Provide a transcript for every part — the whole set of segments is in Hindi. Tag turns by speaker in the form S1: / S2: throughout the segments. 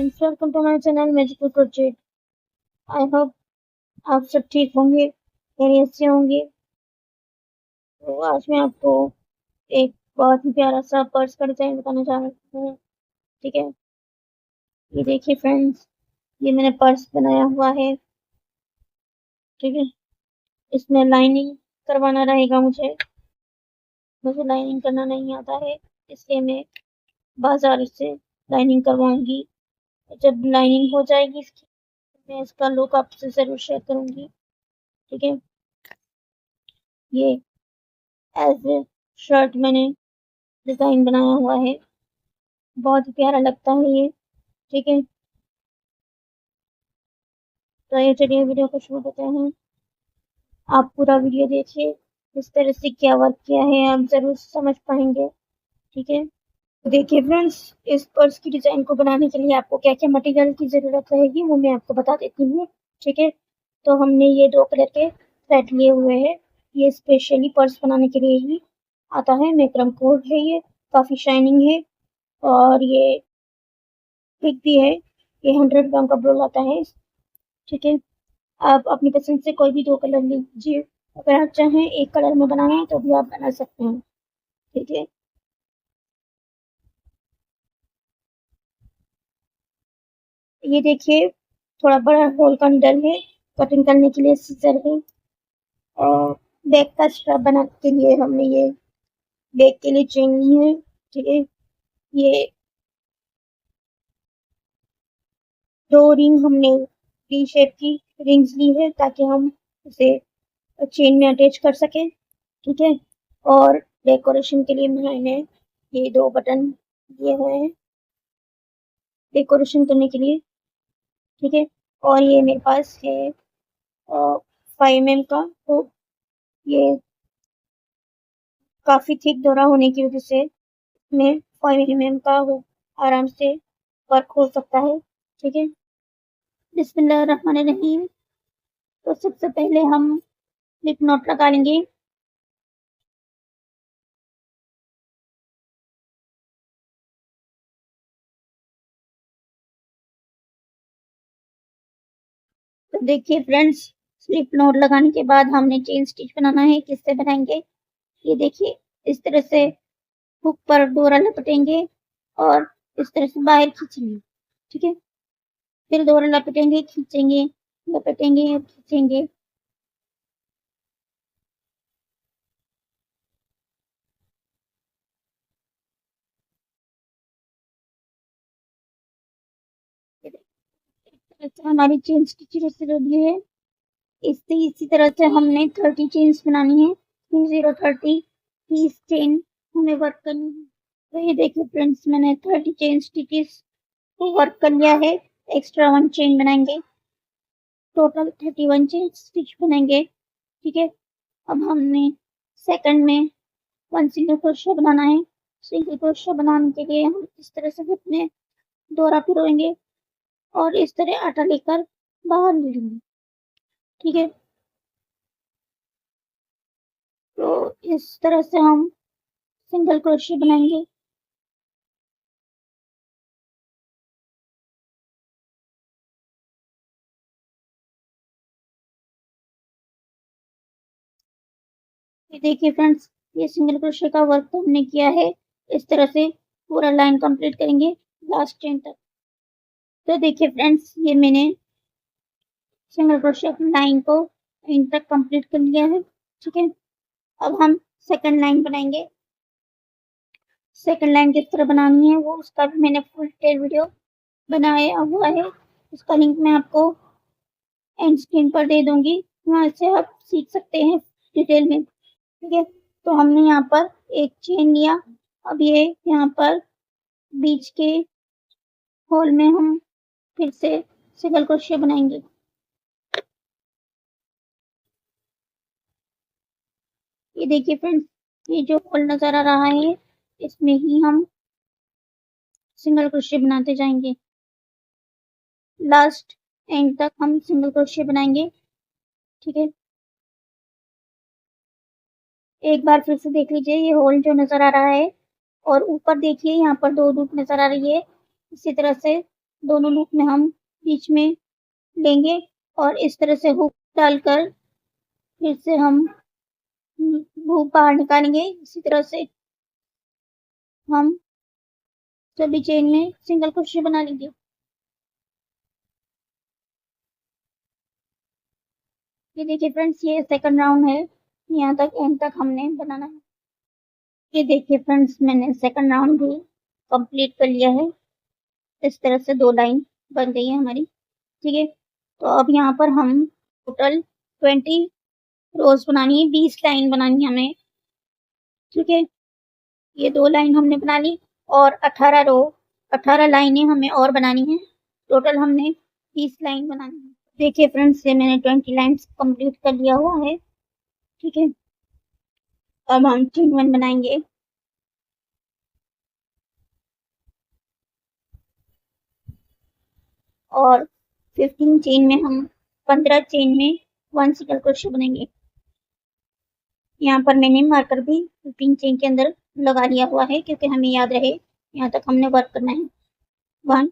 S1: Friends, welcome to my channel magical project. I hope आप सब ठीक होंगे, खैरियत से होंगे। तो आज मैं आपको एक बहुत ही प्यारा सा पर्स का डिजाइन बताना चाह रही हूँ। ठीक है, ये देखिए फ्रेंड्स, ये मैंने पर्स बनाया हुआ है। ठीक है, इसमें लाइनिंग करवाना रहेगा। मुझे लाइनिंग करना नहीं आता है, इसलिए मैं बाजार से लाइनिंग करवाऊंगी। जब लाइनिंग हो जाएगी इसकी, मैं इसका लुक आपसे जरूर शेयर करूंगी। ठीक है, ये एज ए शर्ट मैंने डिजाइन बनाया हुआ है, बहुत ही प्यारा लगता है ये। ठीक है, तो ये चलिए वीडियो को शुरू करते हैं। आप पूरा वीडियो देखिए, इस तरह से क्या वर्क किया है आप जरूर समझ पाएंगे। ठीक है, तो देखिए फ्रेंड्स, इस पर्स की डिजाइन को बनाने के लिए आपको क्या क्या मटेरियल की जरूरत रहेगी वो मैं आपको बता देती हूँ। ठीक है, तो हमने ये 2 कलर के थ्रेड लिए हुए हैं। ये स्पेशली पर्स बनाने के लिए ही आता है। मैक्रम कोड है, ये काफी शाइनिंग है और ये थिक भी है। ये 100 ग्राम का ब्रोल आता है। ठीक है, आप अपनी पसंद से कोई भी 2 कलर लीजिए। अगर आप चाहें एक कलर में बनाना है तो भी आप बना सकते हैं। ठीक है, ये देखिए, थोड़ा बड़ा होल का निडल है, कटिंग करने के लिए सीजर है। और बैक का स्ट्रैप बनाने के लिए हमने ये बैक के लिए चेन ली है। ठीक है, ये 2 रिंग हमने टी शेप की रिंग्स ली है ताकि हम इसे चेन में अटैच कर सकें। ठीक है, और डेकोरेशन के लिए मैंने ये 2 बटन लिए हुए हैं डेकोरेशन करने के लिए। ठीक है, और ये मेरे पास है 5 mm का। तो ये काफी थिक डोरा होने की वजह से मैं 5 mm का वो आराम से वर्क हो सकता है। ठीक है, बिस्मिल्लाहिर्रहमानिर्रहीम। तो सबसे पहले हम स्लिप नॉट लगा लेंगे। तो देखिए फ्रेंड्स, स्लिप नॉट लगाने के बाद हमने चेन स्टिच बनाना है। किससे बनाएंगे, ये देखिए, इस तरह से हुक पर डोरा लपेटेंगे और इस तरह से बाहर खींचेंगे। ठीक है, फिर डोरा लपेटेंगे, खींचेंगे, लपेटेंगे और खींचेंगे। इस तरह से हमारी चेन स्टिच रेडी है। इसी तरह से हमने 30 चेन्स बनानी है। 30 चेन हमें वर्क करनी है। तो ये देखिए फ्रेंड्स, मैंने 30 चेन स्टिचेस को वर्क कर लिया है। एक्स्ट्रा 1 चेन बनाएंगे, टोटल 31 चेन स्टिच बनाएंगे। ठीक है, अब हमने सेकंड में 1 सिंगल क्रोशिया बनाना है। सिंगल क्रोशिया बनाने के लिए हम इस तरह से अपने डोरा पिरोएंगे और इस तरह आटा लेकर बाहर ले लेंगे। ठीक है, तो इस तरह से हम सिंगल क्रोशिया बनाएंगे। ये देखिए फ्रेंड्स, ये सिंगल क्रोशिया का वर्क तो हमने किया है। इस तरह से पूरा लाइन कंप्लीट करेंगे लास्ट चेन तक। तो देखिए फ्रेंड्स, ये मैंने सिंगल क्रोशिया की लाइन को एंड तक कंप्लीट कर लिया है। ठीक है, अब हम सेकंड लाइन बनाएंगे। सेकंड लाइन किस तरह बनानी है वो उसका भी मैंने फुल डिटेल वीडियो बनाया हुआ है। उसका लिंक मैं आपको एंड स्क्रीन पर दे दूंगी, वहां से आप सीख सकते हैं डिटेल में। ठीक है, तो हमने यहाँ पर एक चेन लिया। अब ये यहाँ पर बीच के होल में हम फिर से सिंगल क्रोशिया बनाएंगे। ये देखिए फ्रेंड्स, ये जो होल नजर आ रहा है इसमें ही हम सिंगल क्रोशिया बनाते जाएंगे। लास्ट एंड तक हम सिंगल क्रोशिया बनाएंगे। ठीक है, एक बार फिर से देख लीजिए, ये होल जो नजर आ रहा है और ऊपर देखिए यहाँ पर 2 लूप नजर आ रही है। इसी तरह से दोनों लूप में हम बीच में लेंगे और इस तरह से हुक डालकर फिर से हम हुक बाहर निकालेंगे। इसी तरह से हम सभी चेन में सिंगल क्रोशे बना लेंगे। ये देखिए फ्रेंड्स, ये सेकंड राउंड है, यहाँ तक एंड तक हमने बनाना है। ये देखिए फ्रेंड्स, मैंने सेकंड राउंड भी कंप्लीट कर लिया है। इस तरह से 2 लाइन बन गई है हमारी। ठीक है, तो अब यहाँ पर हम टोटल 20 रोज बनानी है, 20 लाइन बनानी है हमें। ठीक है, ये 2 लाइन हमने बना ली और 18 लाइनें हमें और बनानी है। टोटल हमने 30 लाइन बनानी है। देखिए फ्रेंड्स, ये मैंने 20 लाइन्स कंप्लीट कर लिया हुआ है। ठीक है, अब हम चेन 1 बनाएंगे। और 15 चेन में हम 15 चेन में 1 सिंगल क्रोशे बनेंगे। यहाँ पर मैंने मार्कर भी 15 चेन के अंदर लगा लिया हुआ है क्योंकि हमें याद रहे यहाँ तक हमने वर्क करना है। 1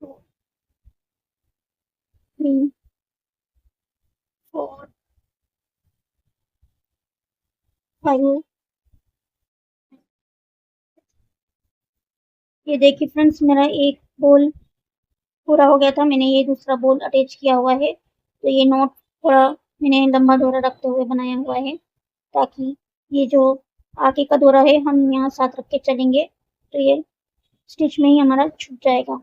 S1: 2 3 4 5। ये देखिए फ्रेंड्स, मेरा एक बोल पूरा हो गया था। मैंने ये दूसरा बोल अटैच किया हुआ है, तो ये नॉट थोड़ा मैंने लंबा डोरा रखते हुए बनाया हुआ है ताकि ये जो आगे का डोरा है हम यहाँ साथ रख के चलेंगे तो ये स्टिच में ही हमारा छूट जाएगा।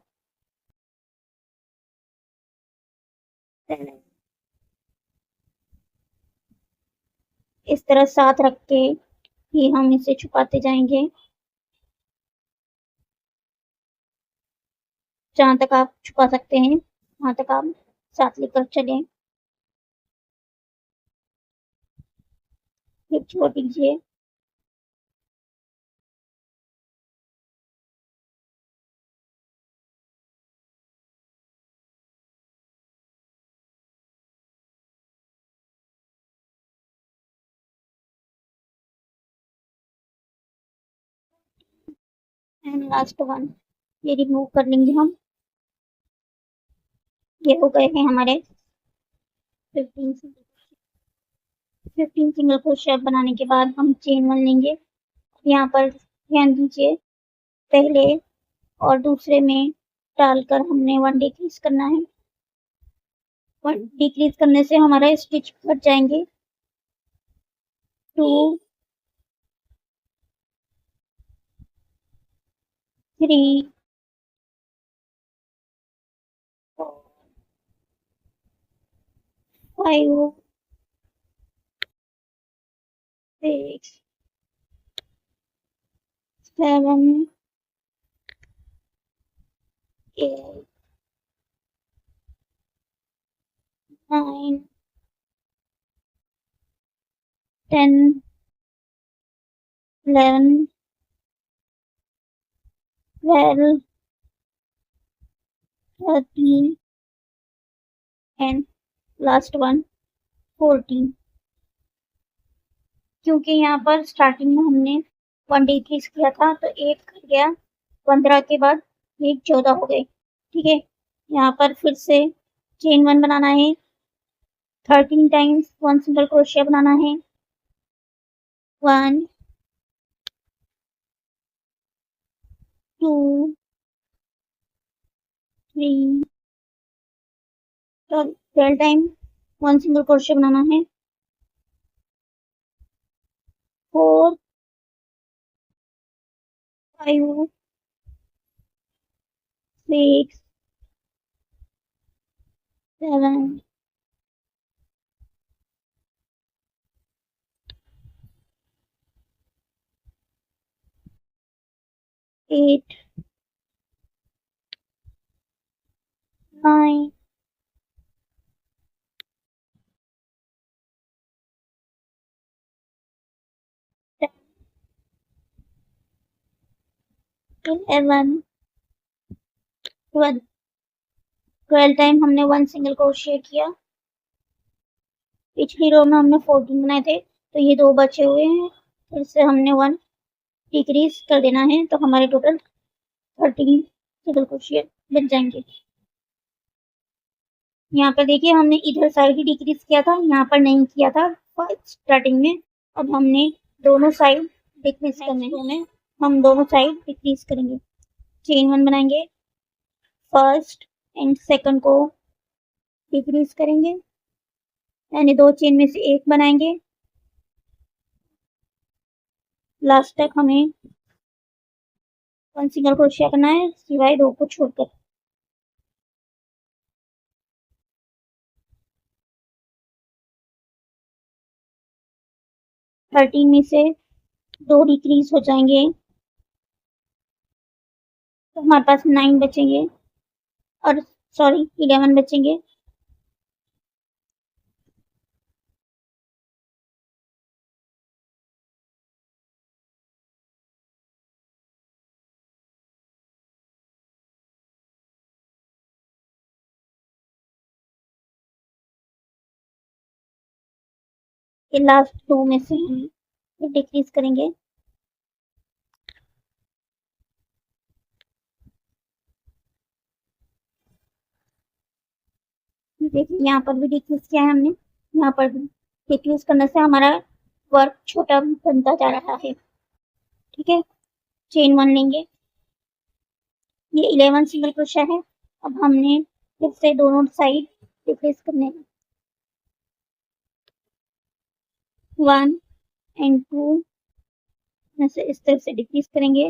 S1: इस तरह साथ रख के ही हम इसे छुपाते जाएंगे। जहाँ तक आप छुपा सकते हैं वहां तक आप साथ लेकर चलें। फिर छोड़ दीजिए। एंड लास्ट वन ये रिमूव कर लेंगे हम। ये हो गए हैं हमारे 15 सिंगल क्रोशे बनाने के बाद हम चेन 1 लेंगे। यहाँ पर ध्यान दीजिए, पहले और दूसरे में डालकर हमने 1 डिक्रीज करना है। 1 डिक्रीज करने से हमारा स्टिच कट जाएंगे। 2 3 4 5 6 7 8 9 10 11 12 13 एंड लास्ट वन 14। क्योंकि यहाँ पर स्टार्टिंग में हमने 1 डिक्रीज किया था तो 8 कर गया, 15 के बाद ये 14 हो गए। ठीक है, यहाँ पर फिर से चेन 1 बनाना है, 13 टाइम्स 1 सिंगल क्रोशिया बनाना है। 1 2 3 12 टाइम 1 सिंगल क्रोशिया बनाना है। 4 5 6 7 8 9 10 11 12 टाइम हमने 1 सिंगल क्रोशिया किया। पिछली रो में हमने 14 बनाए थे तो ये 2 बचे हुए हैं, फिर से हमने 1 डिक्रीज कर देना है तो हमारे टोटल 13 सिंगल क्रोशिया बन जाएंगे। यहाँ पर देखिए हमने इधर साइड ही डिक्रीज किया था, यहाँ पर नहीं किया था स्टार्टिंग में। अब हमने दोनों साइड डिक्रीज करने में हम दोनों साइड डिक्रीज करेंगे। चेन 1 बनाएंगे, फर्स्ट एंड सेकंड को डिक्रीज करेंगे, यानी 2 चेन में से एक बनाएंगे। लास्ट तक हमें 1 सिंगल क्रोशिया करना है सिवाय 2 को छोड़कर। थर्टीन में से 2 डिक्रीज हो जाएंगे तो हमारे पास 9 बचेंगे, और सॉरी 11 बचेंगे। ये लास्ट 2 में से हम डिक्रीज करेंगे। देखिए यहाँ पर भी डिक्रीज किया है हमने, यहाँ पर भी डिक्रीज करने से हमारा वर्क छोटा बनता जा रहा है। ठीक है, चेन 1 लेंगे, ये 11 सिंगल क्रोशिया है। अब हमने फिर से दोनों साइड डिक्रीज करने हैं, 1 एंड 2 में से इस तरह से डिक्रीज करेंगे,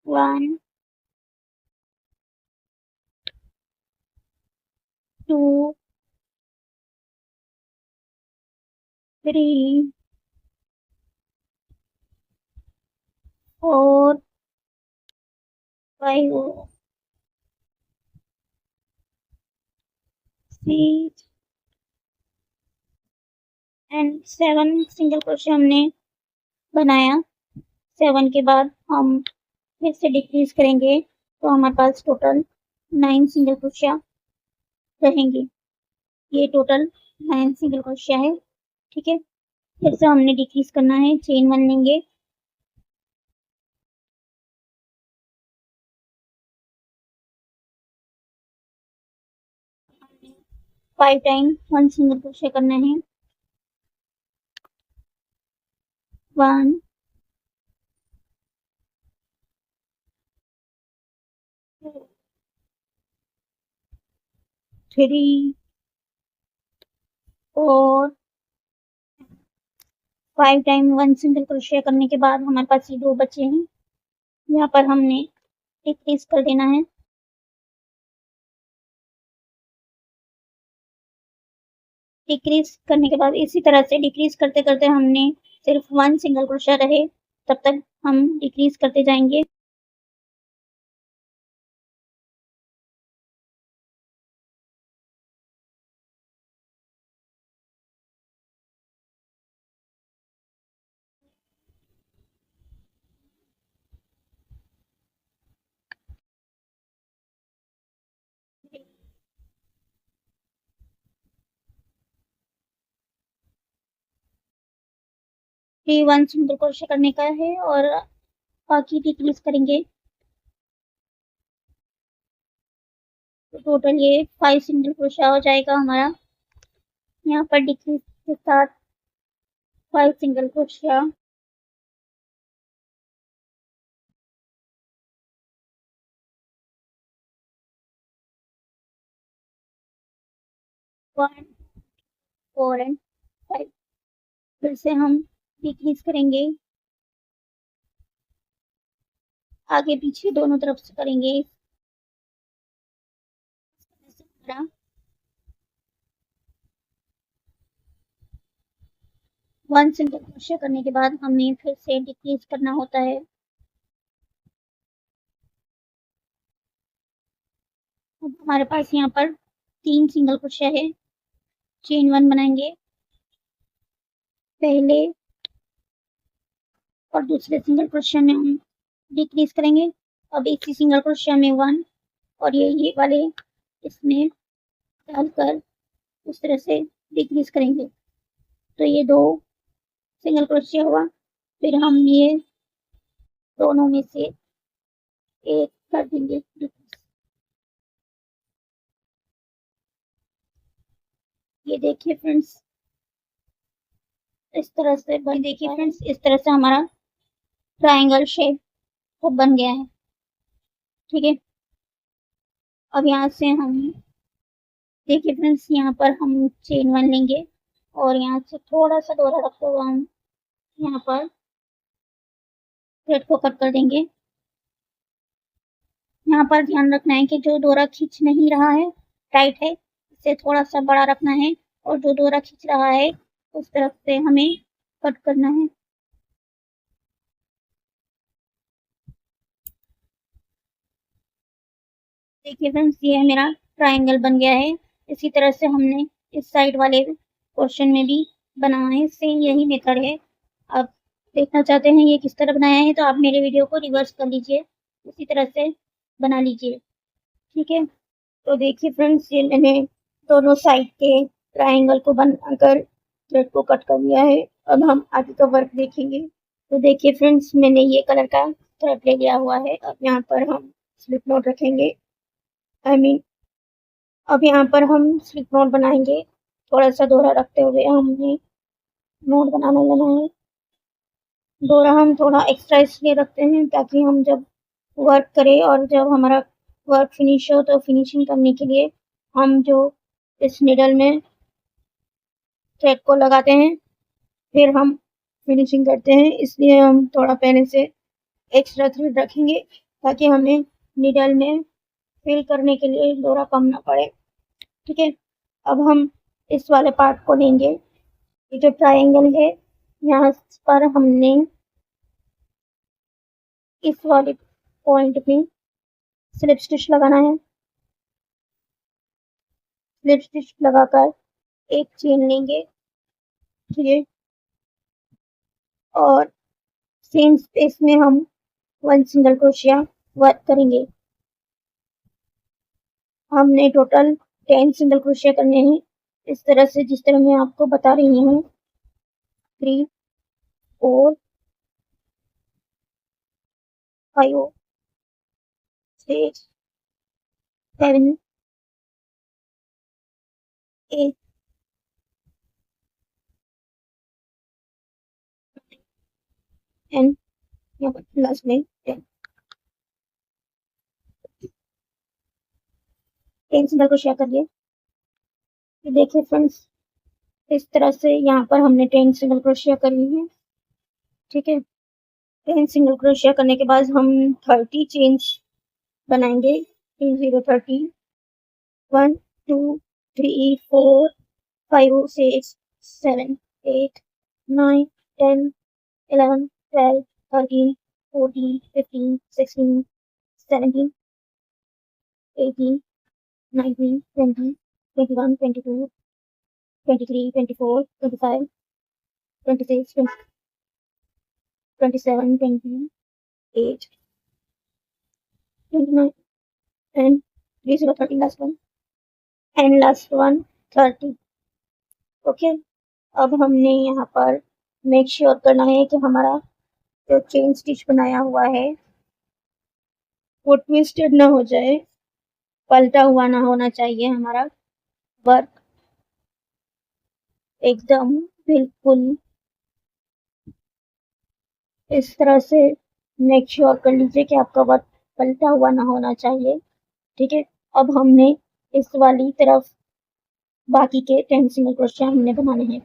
S1: 1 2 3 4 5 6 एंड 7 सिंगल क्रोशिया हमने बनाया। 7 के बाद हम फिर से डिक्रीज करेंगे तो हमारे पास टोटल 9 सिंगल क्रोशिया रहेंगे। ये टोटल 9 सिंगल क्रोशिया है। ठीक है, फिर से हमने डिक्रीज करना है, चेन 1 लेंगे, फाइव टाइम 1 सिंगल क्रोशिया करना है, 1 2 3 4 5 टाइम 1 सिंगल क्रोशिया करने के बाद हमारे पास ये 2 बचे हैं, यहाँ पर हमने डिक्रीज कर देना है। डिक्रीज करने के बाद इसी तरह से डिक्रीज करते करते हमने सिर्फ 1 सिंगल क्रोशिया रहे तब तक हम डिक्रीज करते जाएंगे। फिर 1 सिंगल क्रोशिया करने का है और बाकी डिक्रीज करेंगे, तो टोटल ये 5 सिंगल क्रोशिया हो जाएगा हमारा। यहाँ पर डिक्रीज के साथ 5 सिंगल क्रोशिया, वन 4 एंड 5। फिर से हम डिक्रीज करेंगे, आगे पीछे दोनों तरफ से करेंगे। 1 सिंगल क्रोशिया करने के बाद हमें फिर से डिक्रीज करना होता है। अब हमारे पास यहाँ पर 3 सिंगल क्रोशिया है, चेन 1 बनाएंगे, पहले और दूसरे सिंगल क्रोशिया में हम डिक्रीज करेंगे। अब इसी सिंगल क्रोशिया में 1 और ये वाले इसमें डालकर उस तरह से डिक्रीज करेंगे, तो ये 2 सिंगल क्रोशिया हुआ। फिर हम ये दोनों में से एक कर देंगे। ये देखिए फ्रेंड्स, इस तरह से हमारा ट्रायंगल शेप तो बन गया है। ठीक है, अब यहाँ से हम देखिए फ्रेंड्स, यहाँ पर हम चेन 1 लेंगे और यहाँ से थोड़ा सा डोरा रखते हुए हम यहाँ पर थ्रेड को कट कर देंगे। यहाँ पर ध्यान रखना है कि जो डोरा खींच नहीं रहा है, टाइट है, इसे थोड़ा सा बड़ा रखना है, और जो डोरा खींच रहा है उस तरफ से हमें कट करना है। देखिए फ्रेंड्स, ये है मेरा ट्रायंगल बन गया है। इसी तरह से हमने इस साइड वाले पोर्शन में भी बनाना है, सेम यही मेथड है। आप देखना चाहते हैं ये किस तरह बनाया है तो आप मेरे वीडियो को रिवर्स कर लीजिए, इसी तरह से बना लीजिए। ठीक है, तो देखिए फ्रेंड्स, ये मैंने दोनों साइड के ट्रायंगल को बनाकर थ्रेड को कट कर लिया है। अब हम आगे का वर्क देखेंगे। तो देखिए फ्रेंड्स, मैंने ये कलर का थ्रेड ले लिया हुआ है। अब यहाँ पर हम स्लिप नॉट रखेंगे। अब यहाँ पर हम स्लिप नॉट बनाएंगे। थोड़ा सा दोहरा रखते हुए हमने नोट बनाना लेना है। दोहरा हम थोड़ा एक्स्ट्रा इसलिए रखते हैं ताकि हम जब वर्क करें और जब हमारा वर्क फिनिश हो तो फिनिशिंग करने के लिए हम जो इस निडल में थ्रेड को लगाते हैं फिर हम फिनिशिंग करते हैं, इसलिए हम थोड़ा पहले से एक्स्ट्रा थ्रेड रखेंगे ताकि हमें निडल में फिल करने के लिए दोहरा कम ना पड़े। ठीक है, अब हम इस वाले पार्ट को लेंगे। ये जो ट्रायंगल है यहाँ पर हमने इस वाले पॉइंट पे स्लिप स्टिच लगाना है। स्लिप स्टिच लगाकर एक चेन लेंगे। ठीक है, और सेम स्पेस में हम 1 सिंगल क्रोशिया वर्क करेंगे। हमने टोटल 10 सिंगल क्रोशिया करने हैं, इस तरह से जिस तरह मैं आपको बता रही हूँ। 3 4 5 6 7 8 एंड यहाँ पर लास्ट में 10 सिंगल क्रोशिया करिए। देखिए फ्रेंड्स, इस तरह से यहाँ पर हमने 10 सिंगल क्रोशिया करी है। ठीक है, 10 सिंगल क्रोशिया करने के बाद हम 30 चेन्स बनाएंगे। 0 30 1 2 3 4 5 6 7 8 9 10 11 12 13 14 15 16 17 18 19 20 21 22 23 24 25 26 27 28 29 and 30 30 last one and last one 30। Okay, अब हमने यहाँ पर मेक श्योर करना है कि हमारा जो चेन स्टिच बनाया हुआ है वो ट्विस्टेड ना हो जाए, पलटा हुआ ना होना चाहिए। हमारा वर्क एकदम बिल्कुल इस तरह से मेक श्योर कर लीजिए कि आपका वर्क पलटा हुआ ना होना चाहिए। ठीक है, अब हमने इस वाली तरफ बाकी के 10 सिंगल क्रोशिया हमने बनाने हैं।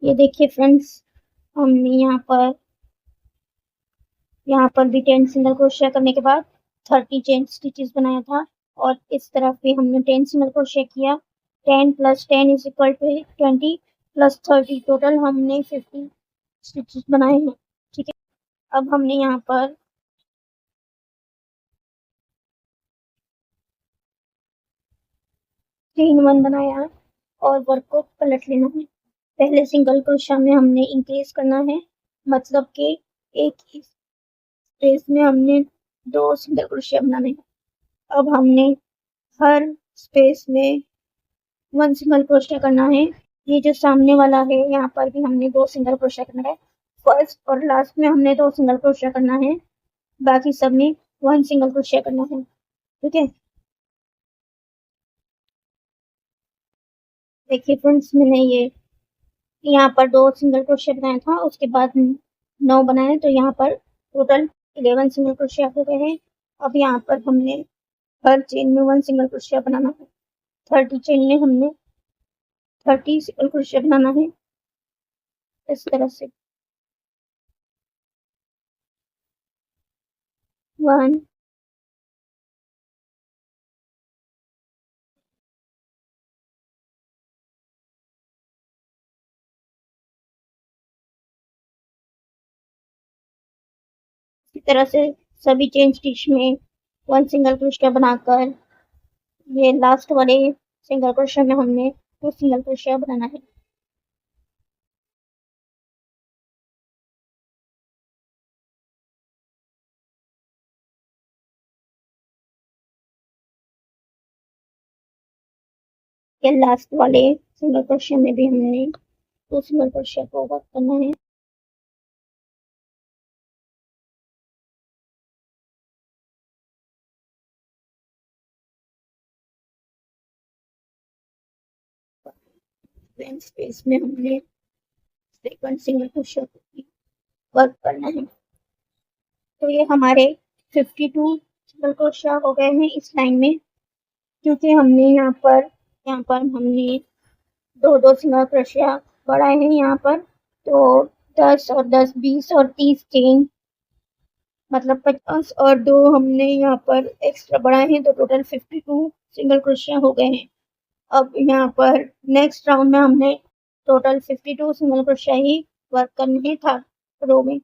S1: ये देखिए फ्रेंड्स, हमने यहाँ पर भी 10 सिंगल क्रोशिया करने के बाद 30 चेन स्टिचेस बनाया था, और इस तरफ भी हमने 10 सिंगल क्रोशिया किया। 10 + 10 = 20 + 30 टोटल हमने 50 स्टिचेस बनाए हैं। ठीक है, अब हमने यहाँ पर चेन 1 बनाया है और वर्क को पलट लेना है। पहले सिंगल क्रोशिया में हमने इंक्रीज करना है, मतलब कि एक ही स्पेस में हमने 2 सिंगल क्रोशिया बनाने हैं। अब हमने हर स्पेस में 1 सिंगल क्रोशिया करना है। ये जो सामने वाला है यहाँ पर भी हमने 2 सिंगल क्रोशिया करना है। फर्स्ट और लास्ट में हमने 2 सिंगल क्रोशिया करना है, बाकी सब में 1 सिंगल क्रोशिया करना है। ठीक है, देखिए फ्रेंड्स, मैंने ये यहाँ पर 2 सिंगल क्रोशिया बनाया था, उसके बाद 9 बनाए, तो यहाँ पर टोटल 11 सिंगल क्रोशिया हो गए हैं। अब यहाँ पर हमने हर चेन में 1 सिंगल क्रोशिया बनाना है। 30 चेन में हमने 30 सिंगल क्रोशिया बनाना है, इस तरह से 1 इसी तरह से सभी चेन स्टिच में 1 सिंगल क्रोशिया बनाकर ये लास्ट वाले सिंगल क्रोशिया में हमने 2 सिंगल क्रोशिया बनाना है। ये लास्ट वाले सिंगल क्रोशिया में भी हमने 2 सिंगल क्रोशिया को वर्क करना है। सेम स्पेस में हमने सेकंड सिंगल क्रोशिया को वर्क करना है। तो ये हमारे 52 सिंगल क्रोशिया हो गए हैं इस लाइन में, क्योंकि हमने यहाँ पर हमने 2 सिंगल क्रोशिया बढ़ाए हैं यहाँ पर। तो 10 और 10 20 और 30 चेन, मतलब 50 और 2 हमने यहाँ पर एक्स्ट्रा बढ़ाए हैं, तो टोटल 52 सिंगल क्रोशिया हो गए हैं। अब यहाँ पर नेक्स्ट राउंड में हमने टोटल 52 सिंगल क्रोशिया ही वर्क करने था रो में।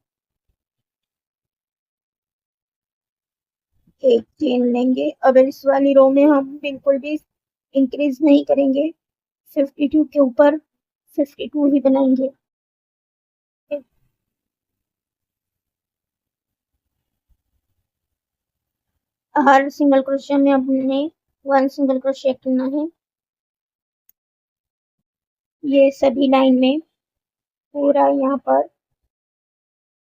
S1: एक चेन लेंगे, अब इस वाली रो में हम बिल्कुल भी इंक्रीज नहीं करेंगे, 52 के ऊपर 52 ही बनाएंगे। हर सिंगल क्रोशिया में हमने 1 सिंगल क्रोशिया करना है। ये सभी लाइन में पूरा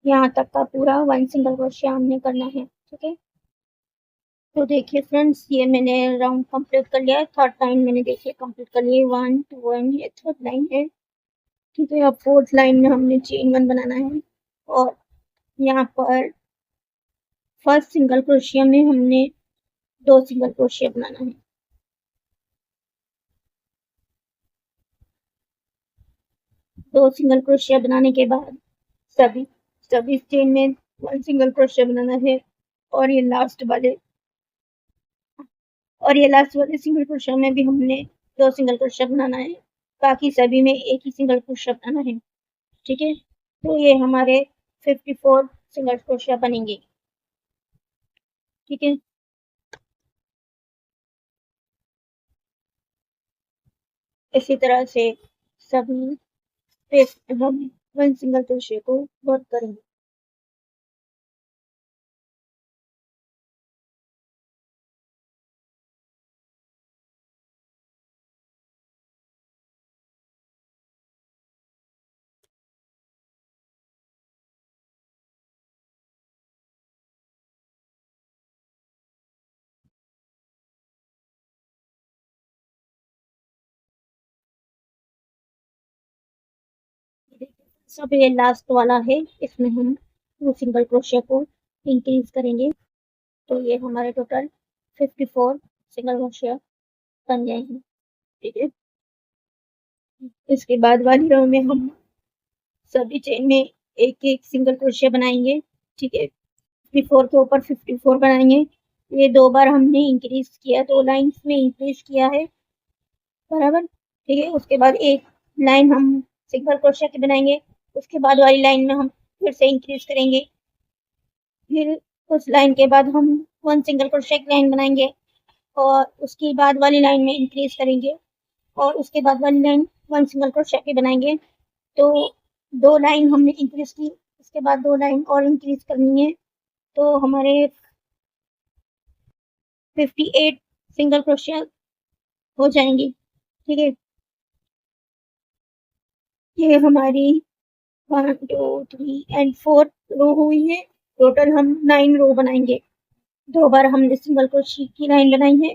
S1: यहाँ तक का पूरा 1 सिंगल क्रोशिया हमने करना है। ठीक है, तो देखिए फ्रेंड्स, ये मैंने राउंड कंप्लीट कर लिया है। थर्ड लाइन मैंने देखिए कंप्लीट कर ली है, 1 2 1, ये थर्ड लाइन है। ठीक है, अब फोर्थ लाइन में हमने चेन 1 बनाना है और यहाँ पर फर्स्ट सिंगल क्रोशिया में हमने 2 सिंगल क्रोशिया बनाना है। दो सिंगल क्रोशिया बनाने के बाद सभी सभी चेन में 1 सिंगल क्रोशिया बनाना है और ये लास्ट वाले सिंगल क्रोशिया में भी हमने 2 सिंगल क्रोशिया बनाना है। बाकी सभी में एक ही सिंगल क्रोशिया बनाना है। ठीक है, तो ये हमारे 54 सिंगल क्रोशिया बनेंगे। ठीक है, इसी तरह से सभी स्पेस हम 1 सिंगल क्रोशिया को वर्क करेंगे। सब ये लास्ट वाला है, इसमें हम 2 सिंगल क्रोशिया को इंक्रीज करेंगे, तो ये हमारे टोटल 54 सिंगल क्रोशिया बन जाएंगे। ठीक है, इसके बाद वाली रो में हम सभी चेन में एक एक सिंगल क्रोशिया बनाएंगे। ठीक है, 54 के ऊपर 54 बनाएंगे। ये 2 बार हमने इंक्रीज किया, 2 लाइन्स में इंक्रीज किया है, बराबर। ठीक है, उसके बाद एक लाइन हम सिंगल क्रोशिया की बनाएंगे, उसके बाद वाली लाइन में हम फिर से इंक्रीज करेंगे। फिर उस लाइन के बाद हम 1 सिंगल क्रोशिया की लाइन बनाएंगे और उसके बाद वाली लाइन में इंक्रीज करेंगे और उसके बाद वाली लाइन 1 सिंगल क्रोशिया की बनाएंगे। तो 2 लाइन हमने इंक्रीज की, उसके बाद 2 लाइन और इंक्रीज करनी है, तो हमारे 58 सिंगल क्रोशिया हो जाएंगी। ठीक है, ये हमारी 1 2 3 एंड 4 रो हुई है। टोटल हम 9 रो बनाएंगे। 2 बार हमने सिंगल क्रोशिया की लाइन बनाई है।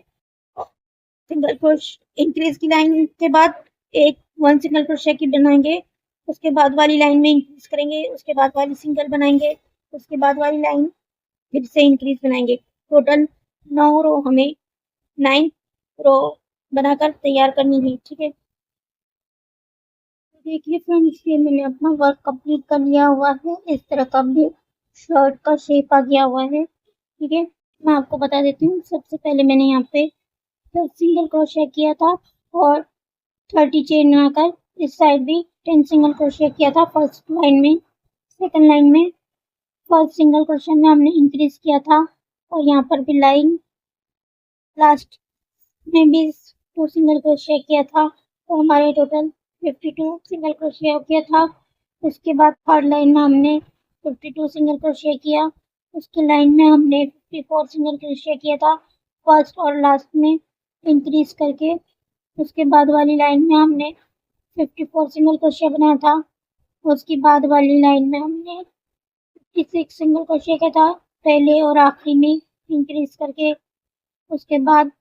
S1: सिंगल क्रोशिया इंक्रीज की लाइन के बाद एक 1 सिंगल क्रोशिया की बनाएंगे, उसके बाद वाली लाइन में इंक्रीज करेंगे, उसके बाद वाली सिंगल बनाएंगे, उसके बाद वाली लाइन फिर से इंक्रीज बनाएंगे। टोटल 9 रो हमें 9 रो बनाकर तैयार करनी है। ठीक है, देखिए फ्रेंड्स, ये मैंने अपना वर्क कंप्लीट कर लिया हुआ है। इस तरह का भी शर्ट का शेप आ गया हुआ है। ठीक है, मैं आपको बता देती हूँ। सबसे पहले मैंने यहाँ पे 10 सिंगल क्रोशिया किया था और 30 चेन बनाकर इस साइड भी 10 सिंगल क्रोशिया किया था फर्स्ट लाइन में। सेकंड लाइन में फर्स्ट सिंगल क्रोशिया में हमने इंक्रीज किया था और यहाँ पर भी लाइन लास्ट में भी 2 सिंगल क्रोशिया किया था, तो हमारे टोटल 52 सिंगल क्रोशिया किया था। उसके बाद थर्ड लाइन में हमने 52 सिंगल क्रोशिया किया। उसके लाइन में हमने 54 सिंगल क्रोशिया किया था फर्स्ट और लास्ट में इंक्रीज करके। उसके बाद वाली लाइन में हमने 54 सिंगल क्रोशिया बनाया था। उसके बाद वाली लाइन में हमने 56 सिंगल क्रोशिया किया था पहले और आखिरी में इंक्रीज करके। उसके बाद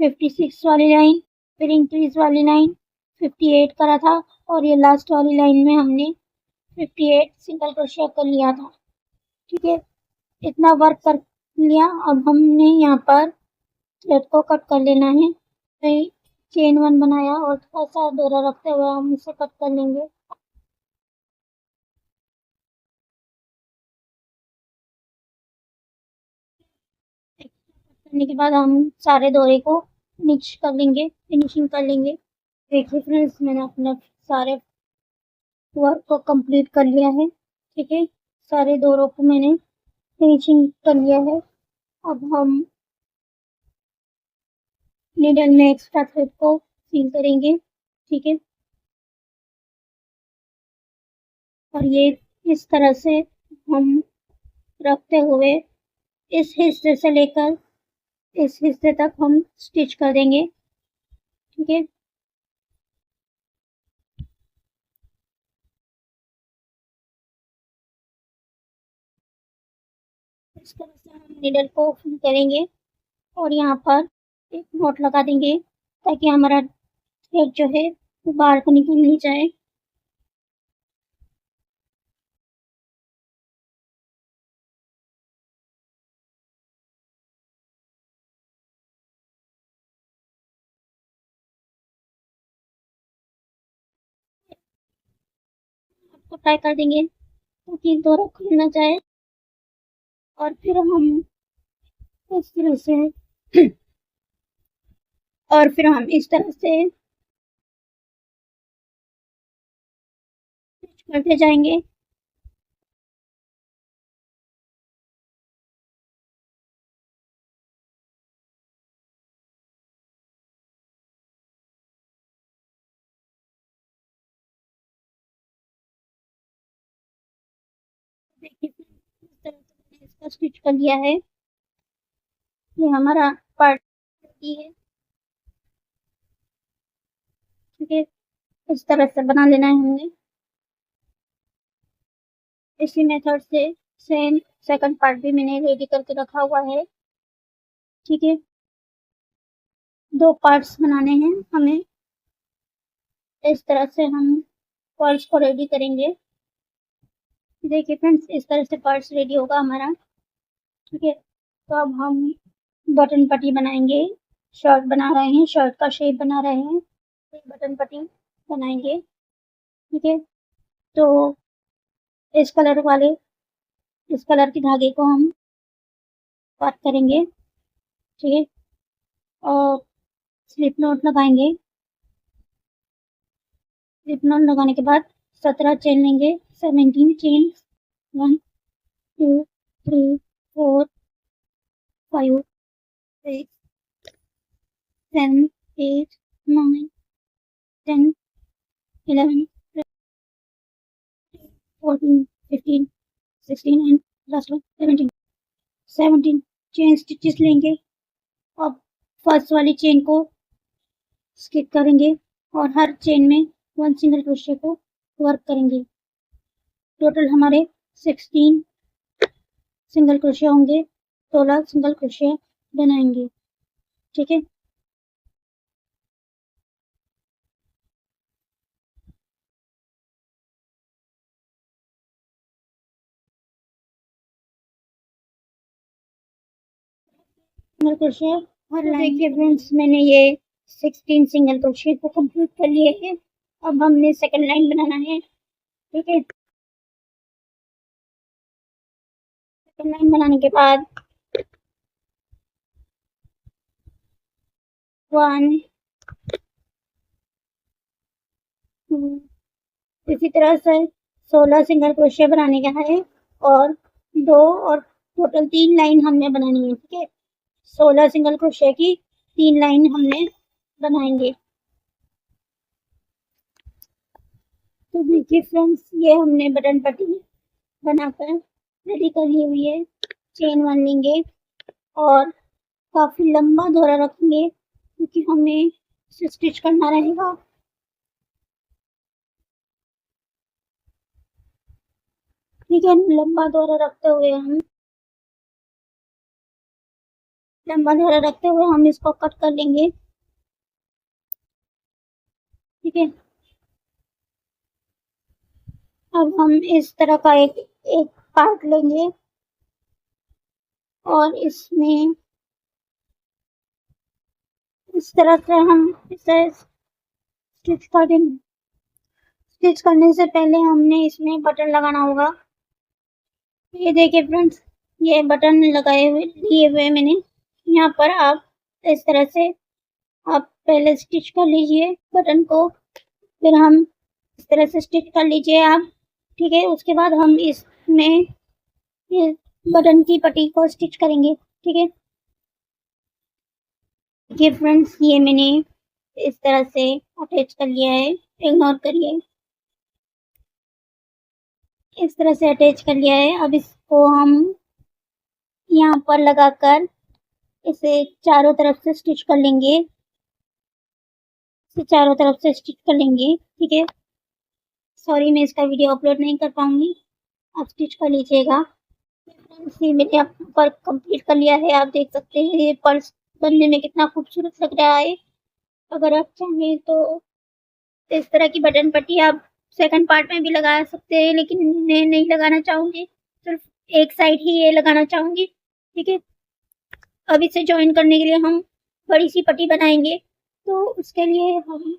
S1: 56 वाली लाइन, फिर इंक्रीज वाली लाइन 58 करा था और ये लास्ट वाली लाइन में हमने 58 सिंगल क्रोशिया कर लिया था। ठीक है, इतना वर्क कर लिया। अब हमने यहाँ पर थ्रेड को कट कर लेना है। चेन 1 बनाया और थोड़ा सा डोरा रखते हुए हम इसे कट कर लेंगे। करने के बाद हम सारे डोरे को फिनिश कर लेंगे, फिनिशिंग कर लेंगे। देखिए फ्रेंड्स, मैंने अपने सारे वर्क को कंप्लीट कर लिया है। ठीक है, सारे डोरों को मैंने फिनिशिंग कर लिया है। अब हम नीडल में एक्स्ट्रा थ्रेड को सील करेंगे। ठीक है, और ये इस तरह से हम रखते हुए इस हिस्से से लेकर इस हिस्से तक हम स्टिच कर देंगे। ठीक है, इस तरह से हम नीडल को फिल करेंगे और यहाँ पर एक नॉट लगा देंगे ताकि हमारा थ्रेड जो है वो बाहर को निकल नहीं जाए। आपको ट्राई कर देंगे ताकि दोनों खुल ना जाए और फिर हम इस तरह से और फिर हम इस तरह से स्टिच करते जाएंगे। देखिए इस तरह से मैंने इसका स्टिच कर लिया है। ये हमारा पार्ट है। ठीक है, इस तरह से बना लेना है हमने। इसी मेथड से सेम सेकंड पार्ट भी मैंने रेडी करके रखा हुआ है। ठीक है, 2 पार्ट्स बनाने हैं हमें। इस तरह से हम पर्स को रेडी करेंगे। देखिए फ्रेंड्स, इस तरह से पर्स रेडी होगा हमारा। ठीक है, तो अब हम बटन पट्टी बनाएंगे। शर्ट बना रहे हैं, शर्ट का शेप बना रहे हैं, बटन पट्टी बनाएंगे। ठीक है, तो इस कलर वाले इस कलर के धागे को हम कट करेंगे। ठीक है, और स्लिप नॉट लगाएंगे। स्लिप नॉट लगाने के बाद 17 चेन लेंगे, 17 chain, 1 2 3 4 5 6 7 8 9 10 11 14 15 16 and last one 17 17 chain stitches लेंगे। अब फर्स्ट वाली चेन को स्किप करेंगे और हर चेन में 1 सिंगल क्रोशिया को वर्क करेंगे। टोटल हमारे 16 सिंगल क्रोशिया होंगे, 16 सिंगल क्रोशिया बनाएंगे। ठीक है, सिंगल क्रोशिया हर लाइन के फ्रेंड्स मैंने ये 16 सिंगल क्रोशिया को कंप्लीट कर लिए हैं। अब हमने सेकंड लाइन बनाना है। ठीक है, सेकंड लाइन बनाने के बाद 1 2 इसी तरह से 16 सिंगल क्रोशिया बनाने का है और 2 और टोटल 3 लाइन हमने बनानी है। ठीक है, 16 सिंगल क्रोशिया की 3 लाइन हमने बनाएंगे। तो देखिए फ्रेंड्स, ये हमने बटन पट्टी बनाकर रेडी कर ली हुई है। चेन 1 लेंगे और काफी लंबा दोहरा रखेंगे क्योंकि हमें स्टिच करना रहेगा। ठीक है, लंबा दोहरा रखते हुए हम इसको कट कर लेंगे। ठीक है, अब हम इस तरह का एक पार्ट लेंगे और इसमें इस तरह से हम इसे स्टिच कर देंगे। स्टिच करने से पहले हमने इसमें बटन लगाना होगा। ये देखिए फ्रेंड्स, ये बटन लगाए हुए लिए हुए मैंने। यहाँ पर आप इस तरह से आप पहले स्टिच कर लीजिए बटन को, फिर हम इस तरह से स्टिच कर लीजिए आप। ठीक है, उसके बाद हम इसमें ये बटन की पट्टी को स्टिच करेंगे। ठीक है, देखिए फ्रेंड्स, ये मैंने इस तरह से अटैच कर लिया है, इग्नोर करिए। इस तरह से अटैच कर लिया है। अब इसको हम यहाँ पर लगाकर इसे चारों तरफ से स्टिच कर लेंगे। इसे चारों तरफ से स्टिच कर लेंगे। ठीक है, सॉरी मैं इसका वीडियो अपलोड नहीं कर पाऊंगी, आप स्टिच कर लीजिएगा। फ्रेंड्स, ये मैंने पर कंप्लीट कर लिया है। आप देख सकते हैं ये पर्स बनने में कितना खूबसूरत लग रहा है। अगर आप चाहें तो इस तरह की बटन पट्टी आप सेकंड पार्ट में भी लगा सकते हैं, लेकिन मैं नहीं लगाना चाहूंगी, सिर्फ एक साइड ही ये लगाना चाहूंगी। ठीक है, अब इसे ज्वाइन करने के लिए हम बड़ी सी पट्टी बनाएंगे। तो उसके लिए हम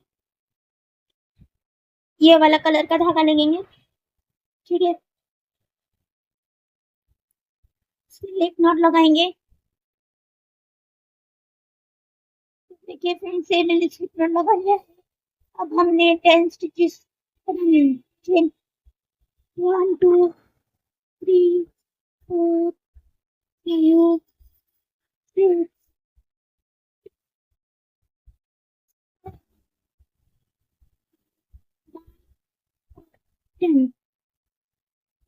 S1: ये वाला कलर का धागा लगेंगे। ठीक है, स्लिप नॉट लगाएंगे। देखिए फ्रेंड्स, ये मैंने स्लिप नॉट लगा लिया है। अब हमने 10 स्टिचेस बनाने हैं। 1 2 3 4 5 6 10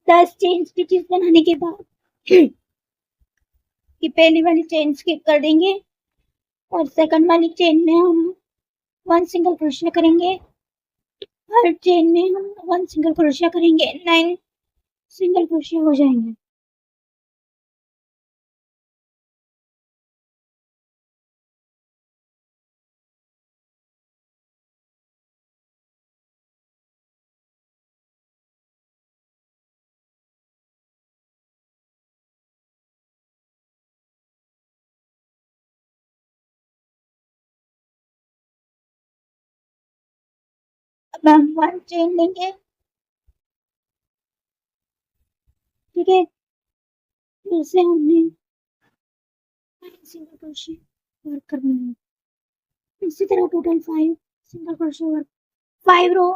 S1: 10 चेन स्टिचेस बनाने के बाद कि पहली वाली चेन स्किप कर देंगे और सेकंड वाली चेन में हम 1 सिंगल क्रोशिया करेंगे। हर चेन में हम 1 सिंगल क्रोशिया करेंगे, 9 सिंगल क्रोशिया हो जाएंगे। अब हम 1 चेन लेंगे। ठीक है, फिर से हमने 9 सिंगल क्रोशिया वर्क करना है। इसी तरह टोटल 5 सिंगल क्रोशिया वर्क, 5 रो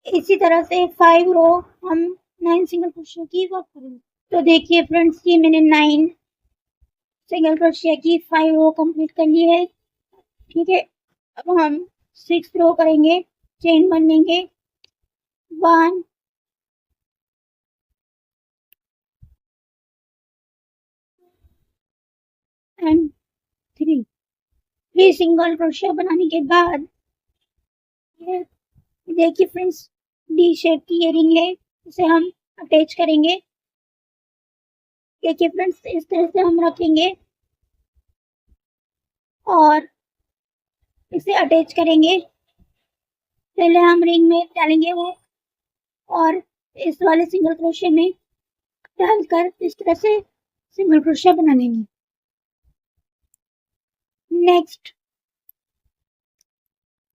S1: इसी तरह से 5 रो हम 9 सिंगल क्रोशिया की वर्क करेंगे। तो देखिए फ्रेंड्स, ये मैंने 9 सिंगल क्रोशिया की 5 रो कंप्लीट कर ली है। ठीक है, अब हम 6 रो करेंगे, चेन बन लेंगे 1 एंड 3 सिंगल क्रोशिया बनाने के बाद ये देखिए फ्रेंड्स, डी शेप की इयरिंग है, इसे हम अटैच करेंगे। देखिए फ्रेंड्स, इस तरह से हम रखेंगे और इसे अटैच करेंगे। पहले हम रिंग में डालेंगे वो और इस वाले सिंगल क्रोशिया में डालकर इस तरह से सिंगल क्रोशिया बना लेंगे। नेक्स्ट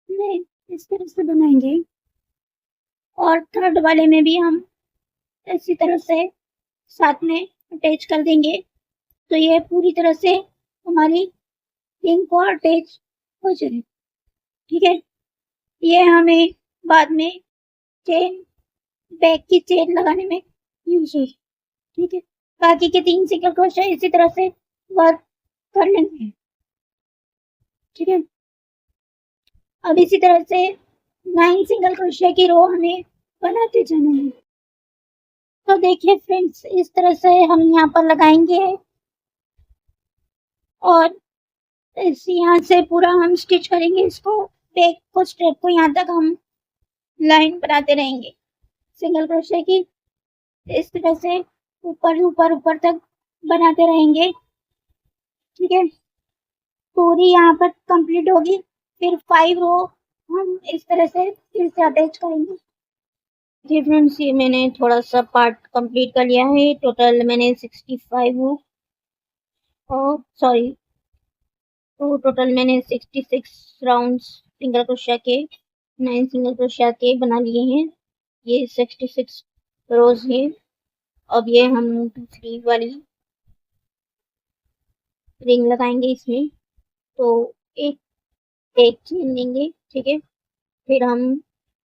S1: में इस तरह से बनाएंगे और थर्ड वाले में भी हम इसी तरह से साथ में अटैच कर देंगे, तो ये पूरी तरह से हमारी रिंग को अटैच हो जाए। ठीक है, ये हमें बाद में चेन, बैक की चेन लगाने में यूज होगी। ठीक है, बाकी के 3 सिंगल क्रोशिया इसी तरह से वर्क कर लेंगे। ठीक है, अब इसी तरह से 9 सिंगल क्रोशिया की रो हमें बनाते जाना है। तो देखिए फ्रेंड्स, इस तरह से हम यहाँ पर लगाएंगे और इस यहाँ से पूरा हम स्टिच करेंगे इसको, बैक को स्ट्रेप को यहाँ तक हम लाइन बनाते रहेंगे सिंगल क्रोशिया की, इस तरह से ऊपर ऊपर ऊपर तक बनाते रहेंगे। ठीक है, पूरी यहाँ पर कंप्लीट होगी, फिर 5 रो हम इस तरह से फिर से अटैच करेंगे। जी फ्रेंड्स, ये मैंने थोड़ा सा पार्ट कंप्लीट कर लिया है। टोटल मैंने 65 और सॉरी तो टोटल मैंने 66 राउंड्स सिंगल क्रोशिया के 9 सिंगल क्रोशिया के बना लिए हैं। ये 66 रोज है। अब ये हम दूसरी वाली रिंग लगाएंगे इसमें, तो एक एक चेन लेंगे। ठीक है, फिर हम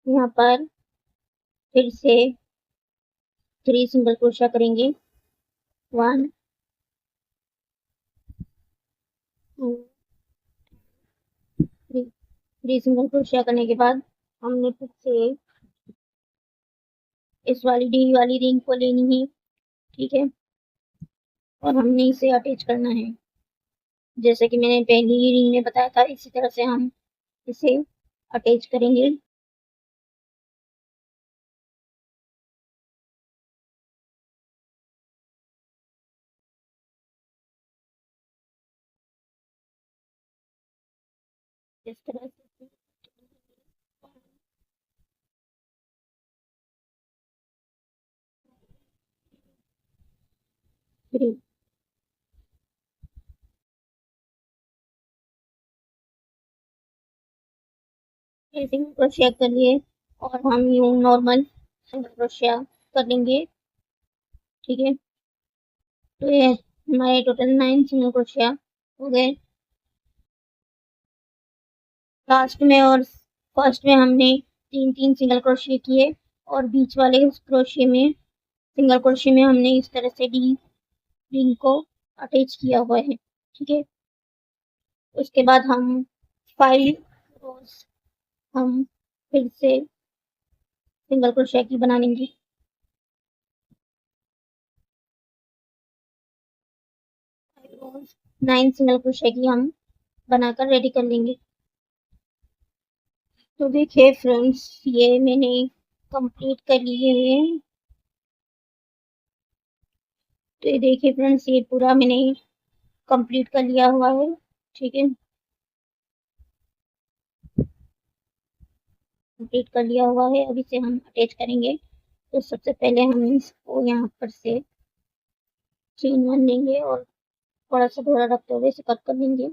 S1: यहाँ पर फिर से 3 सिंगल क्रोशिया करेंगे, 1 2 3। 3 सिंगल क्रोशिया करने के बाद हमने फिर से इस वाली डी वाली रिंग को लेनी है। ठीक है, और हमने इसे अटैच करना है, जैसे कि मैंने पहली ही रिंग में बताया था, इसी तरह से हम इसे अटैच करेंगे। इस तरह से फिर सिंगल क्रोशिया कर लिए और हम यूं नॉर्मल सिंगल क्रोशिया कर लेंगे। ठीक है, तो ये हमारे टोटल 9 सिंगल क्रोशिया हो गए। लास्ट में और फर्स्ट में हमने 3 सिंगल क्रोशिया किए और बीच वाले उस क्रोशिया में सिंगल क्रोशिया में हमने इस तरह से डी रिंग को अटैच किया हुआ है। ठीक है, उसके बाद हम 5 रोज हम फिर से सिंगल क्रोशिया की बना लेंगे। 9 सिंगल क्रोशिया की हम बनाकर रेडी कर लेंगे। तो देखिए फ्रेंड्स, ये मैंने कंप्लीट कर लिए हैं। तो ये देखिए फ्रेंड्स, ये पूरा मैंने कंप्लीट कर लिया हुआ है। ठीक है, कंप्लीट कर लिया हुआ है। अब इसे हम अटैच करेंगे। तो सबसे पहले हम इसको यहाँ पर से चेन बन लेंगे और थोड़ा सा ढोला रखते हुए इसे कट कर लेंगे।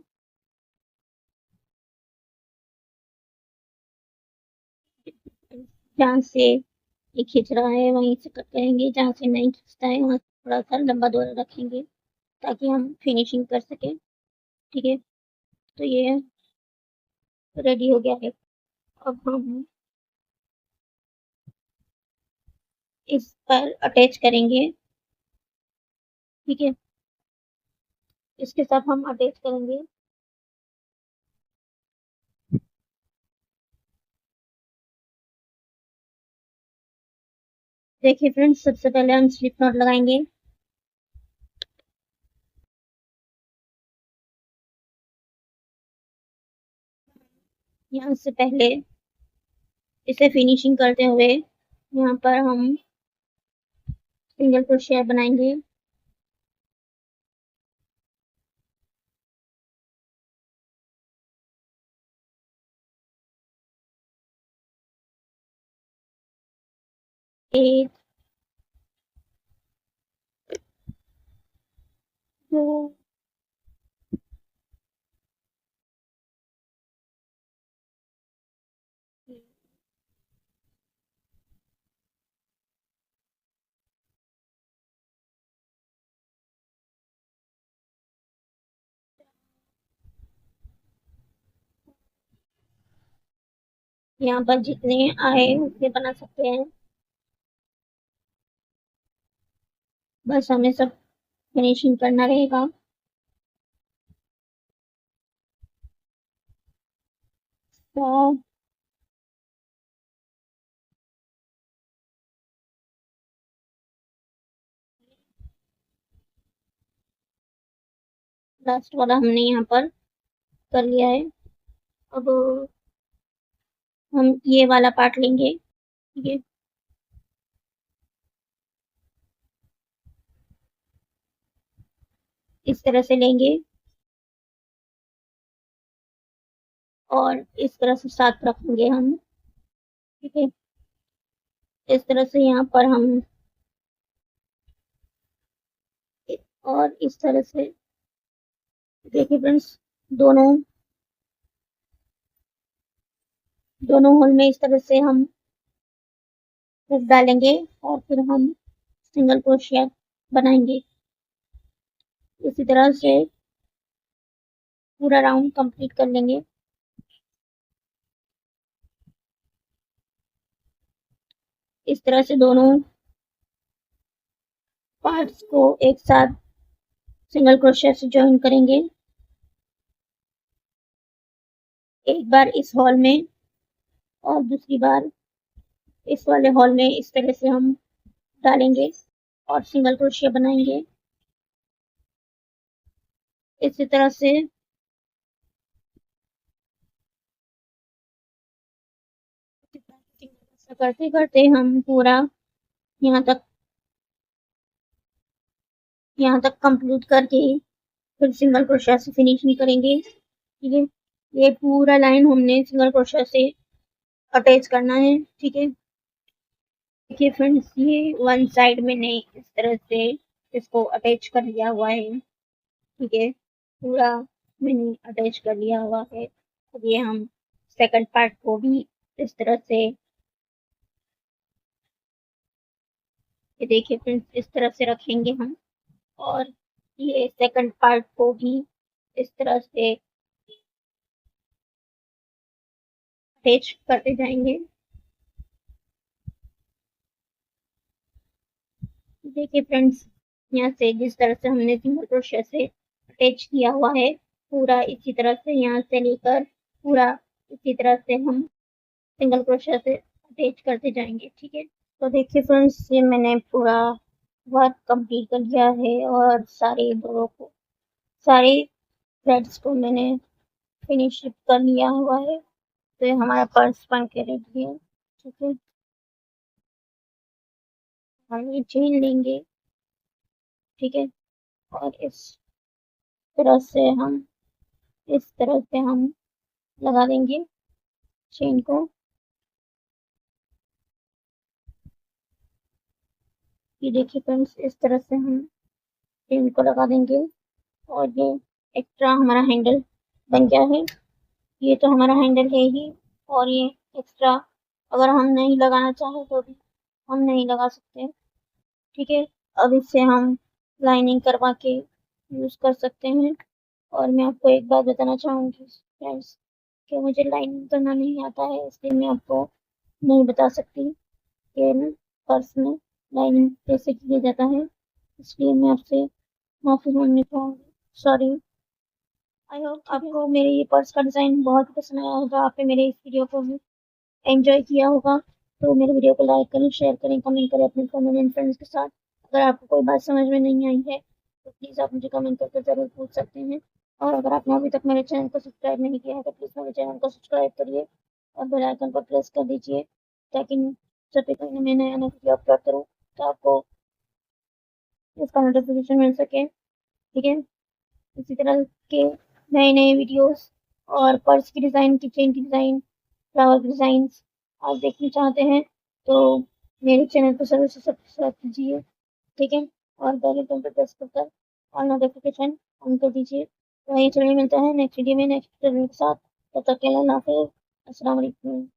S1: जहाँ से ये खींच रहा है वहीं से कट करेंगे, जहाँ से नहीं खींचता है वहाँ थोड़ा सा लंबा डोरा रखेंगे ताकि हम फिनिशिंग कर सकें। ठीक है, तो ये रेडी हो गया है। अब हम इस पर अटैच करेंगे, ठीक है। इसके साथ हम अटैच करेंगे। देखिए फ्रेंड्स, सबसे पहले हम स्लिप नॉट लगाएंगे। यहाँ से पहले इसे फिनिशिंग करते हुए यहाँ पर हम सिंगल क्रोशिया बनाएंगे। एक, दो, यहाँ पर जितने आए उतने बना सकते हैं। बस हमें सब फिनिशिंग करना रहेगा। तो लास्ट वाला हमने यहाँ पर कर लिया है। अब हम ये वाला पार्ट लेंगे, ठीक है। इस तरह से लेंगे और इस तरह से साथ रखेंगे हम, ठीक है। इस तरह से यहाँ पर हम और इस तरह से, देखिए फ्रेंड्स, दोनों दोनों होल में इस तरह से हम हुक डालेंगे और फिर हम सिंगल क्रोशिया बनाएंगे। इसी तरह से पूरा राउंड कंप्लीट कर लेंगे। इस तरह से दोनों पार्ट्स को एक साथ सिंगल क्रोशिया से जॉइन करेंगे। एक बार इस हॉल में और दूसरी बार इस वाले हॉल में इस तरह से हम डालेंगे और सिंगल क्रोशिया बनाएंगे। इसी तरह से करते करते हम पूरा यहाँ तक कंप्लीट करके फिर सिंगल क्रोशिया से फिनिशिंग करेंगे, ठीक है। ये पूरा लाइन हमने सिंगल क्रोशिया से अटैच करना है, ठीक है। देखिए फ्रेंड्स, ये वन साइड मैंने इस तरह से इसको अटैच कर लिया हुआ है, ठीक है। पूरा मैंने अटैच कर लिया हुआ है। अब ये हम सेकंड पार्ट को भी इस तरह से, ये देखिए फ्रेंड्स, इस तरह से रखेंगे हम और ये सेकंड पार्ट को भी इस तरह से अटैच करते जाएंगे। देखिए फ्रेंड्स, यहाँ से जिस तरह से हमने सिंगल क्रोशिया से अटैच किया हुआ है, पूरा इसी तरह से यहाँ से लेकर पूरा इसी तरह से हम सिंगल क्रोशिया से अटैच करते जाएंगे, ठीक है। तो देखिए फ्रेंड्स, ये मैंने पूरा वर्क कंप्लीट कर लिया है और सारे थ्रेड्स को मैंने फिनिश कर लिया हुआ है। तो ये हमारा पर्स बन के रेडी है, ठीक है। हम ये चेन लेंगे, ठीक है, और इस तरह से हम लगा देंगे चेन को। ये देखिए फ्रेंड्स, इस तरह से हम चेन को लगा देंगे और ये एक्स्ट्रा हमारा हैंडल बन गया है। ये तो हमारा हैंडल है ही, और ये एक्स्ट्रा अगर हम नहीं लगाना चाहें तो भी हम नहीं लगा सकते, ठीक है। अब इससे हम लाइनिंग करवा के यूज़ कर सकते हैं। और मैं आपको एक बात बताना चाहूँगी फ्रेंड्स, कि मुझे लाइनिंग करना नहीं आता है, इसलिए मैं आपको नहीं बता सकती कि पर्स में लाइनिंग कैसे किया जाता है, इसलिए मैं आपसे माफ़ी मांगना चाहूँगी, सॉरी। आई होप आपको मेरे ये पर्स का डिज़ाइन बहुत पसंद आया होगा, आपने मेरे इस वीडियो को भी एंजॉय किया होगा। तो मेरे वीडियो को लाइक करें, शेयर करें, कमेंट करें अपने फैमिली एंड फ्रेंड्स के साथ। अगर आपको कोई बात समझ में नहीं आई है तो प्लीज़ आप मुझे कमेंट करके ज़रूर पूछ सकते हैं। और अगर आपने अभी तक मेरे चैनल को सब्सक्राइब नहीं किया है तो प्लीज़ मेरे चैनल को सब्सक्राइब करिए और बेल आइकन पर प्रेस कर दीजिए, ताकि जब भी कोई मैं नया वीडियो अपलोड करूँ तो आपको इसका नोटिफिकेशन मिल सके। ठीक है, इसी तरह के नए नए वीडियोस और पर्स की डिज़ाइन, किचन की डिज़ाइन, फ्लावर के डिज़ाइंस आप देखना चाहते हैं तो मेरे चैनल को ज़रूर से सब्सक्राइब कीजिए। ठीक है, और बेल आइकन पर प्रेस कर ऑल नोटिफिकेशन ऑन कर दीजिए। वहीं चलिए मिलता है नेक्स्ट वीडियो में नेक्स्ट वीडियो के साथ। तब तक के लिए अल्लाह हाफ़िज़। अस्सलाम वालेकुम।